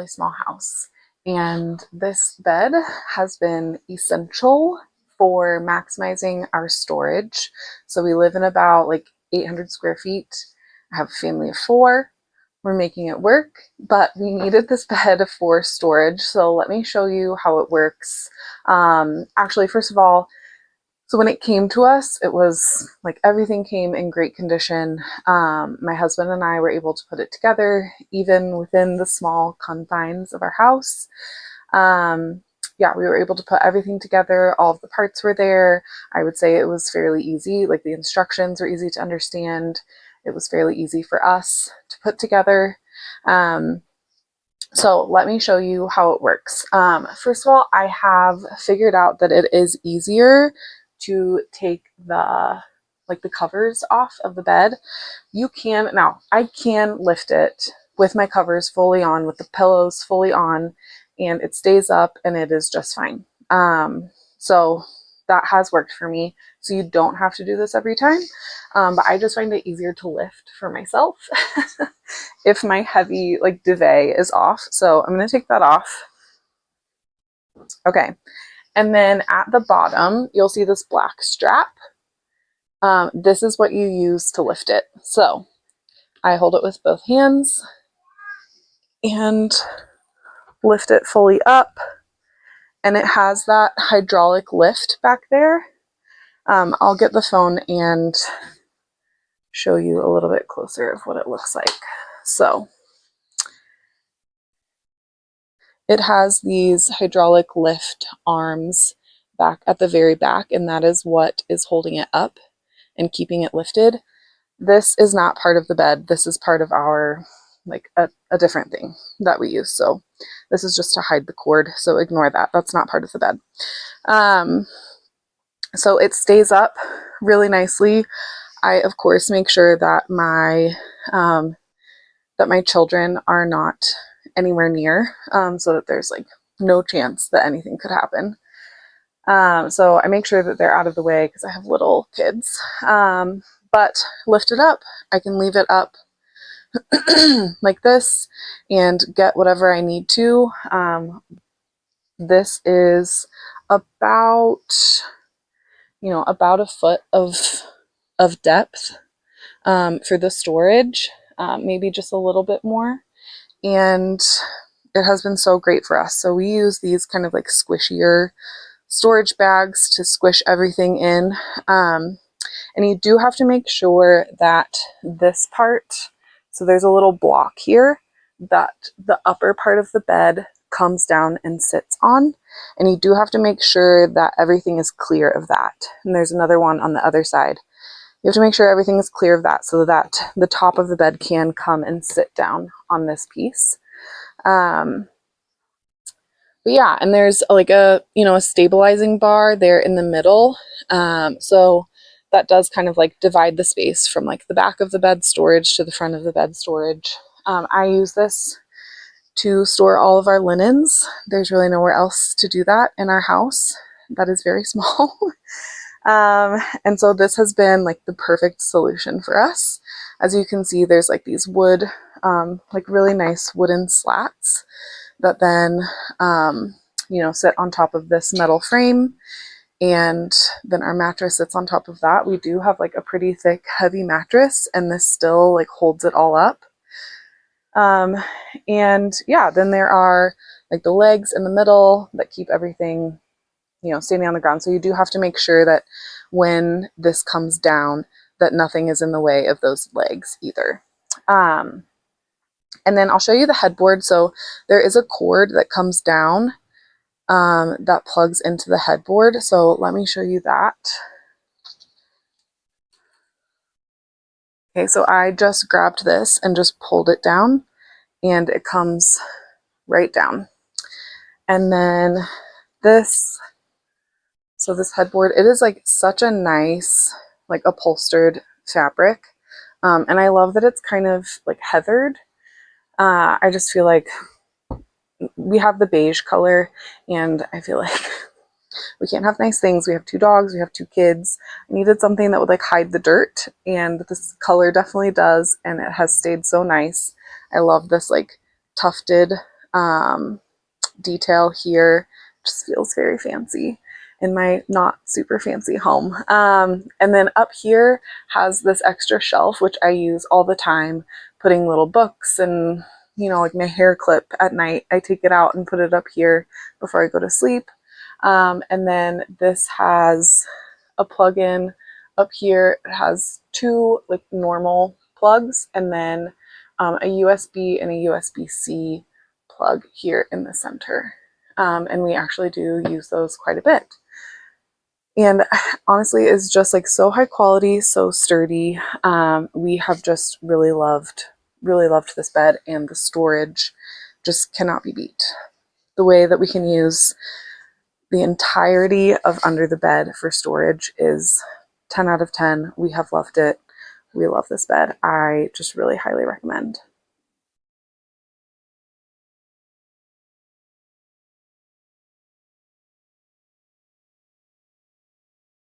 really small house, and this bed has been essential for maximizing our storage. So we live in about like 800 square feet. I have a family of 4. We're making it work, but we needed this bed for storage. So let me show you how it works. Actually, first of all, so when it came to us, it was like everything came in great condition. My husband and I were able to put it together, even within the small confines of our house. Yeah, we were able to put everything together. All of the parts were there. I would say it was fairly easy. Like the instructions were easy to understand. It was fairly easy for us to put together. So let me show you how it works. First of all, I have figured out that it is easier to take the covers off of the bed. Now I can lift it with my covers fully on, with the pillows fully on, and it stays up and it is just fine. So that has worked for me. So you don't have to do this every time. But I just find it easier to lift for myself if my heavy duvet is off. So I'm going to take that off. Okay. And then at the bottom, you'll see this black strap. This is what you use to lift it. So I hold it with both hands and lift it fully up. And it has that hydraulic lift back there. I'll get the phone and show you a little bit closer of what it looks like. So it has these hydraulic lift arms back at the very back, and that is what is holding it up and keeping it lifted. This is not part of the bed. This is part of our, a different thing that we use. So this is just to hide the cord. So ignore that. That's not part of the bed. So it stays up really nicely. I, of course, make sure that my children are not anywhere near, so that there's no chance that anything could happen. So I make sure that they're out of the way because I have little kids. But lift it up. I can leave it up like this and get whatever I need to. This is about a foot of depth for the storage, maybe just a little bit more. And it has been so great for us. So we use these kind of squishier storage bags to squish everything in. And you do have to make sure that this part, so there's a little block here that the upper part of the bed comes down and sits on. And you do have to make sure that everything is clear of that. And there's another one on the other side. You have to make sure everything is clear of that so that the top of the bed can come and sit down on this piece. But yeah, and there's a stabilizing bar there in the middle. So that does kind of divide the space from the back of the bed storage to the front of the bed storage. I use this to store all of our linens. There's really nowhere else to do that in our house. That is very small. And so this has been the perfect solution for us. As you can see, there's these wood, really nice wooden slats that then, sit on top of this metal frame. And then our mattress sits on top of that. We do have a pretty thick, heavy mattress, and this still holds it all up. And yeah, then there are the legs in the middle that keep everything, standing on the ground. So you do have to make sure that when this comes down, that nothing is in the way of those legs either. And then I'll show you the headboard. So there is a cord that comes down that plugs into the headboard. So let me show you that. Okay, so I just grabbed this and just pulled it down, and it comes right down. And then this headboard, it is such a nice upholstered fabric. And I love that it's kind of heathered. I just feel we have the beige color, and I feel we can't have nice things. We have 2 dogs, we have 2 kids. I needed something that would hide the dirt, and this color definitely does, and it has stayed so nice. I love this tufted detail here. Just feels very fancy in my not super fancy home. And then up here has this extra shelf, which I use all the time, putting little books and, you know, like my hair clip at night. I take it out and put it up here before I go to sleep. And then this has a plug-in up here. It has two like normal plugs and then a USB and a USB-C plug here in the center. And we actually do use those quite a bit. And honestly, it's just like so high quality, so sturdy. We have just really loved this bed, and the storage just cannot be beat. The way that we can use the entirety of under the bed for storage is 10 out of 10. We have loved it. We love this bed. I just really highly recommend.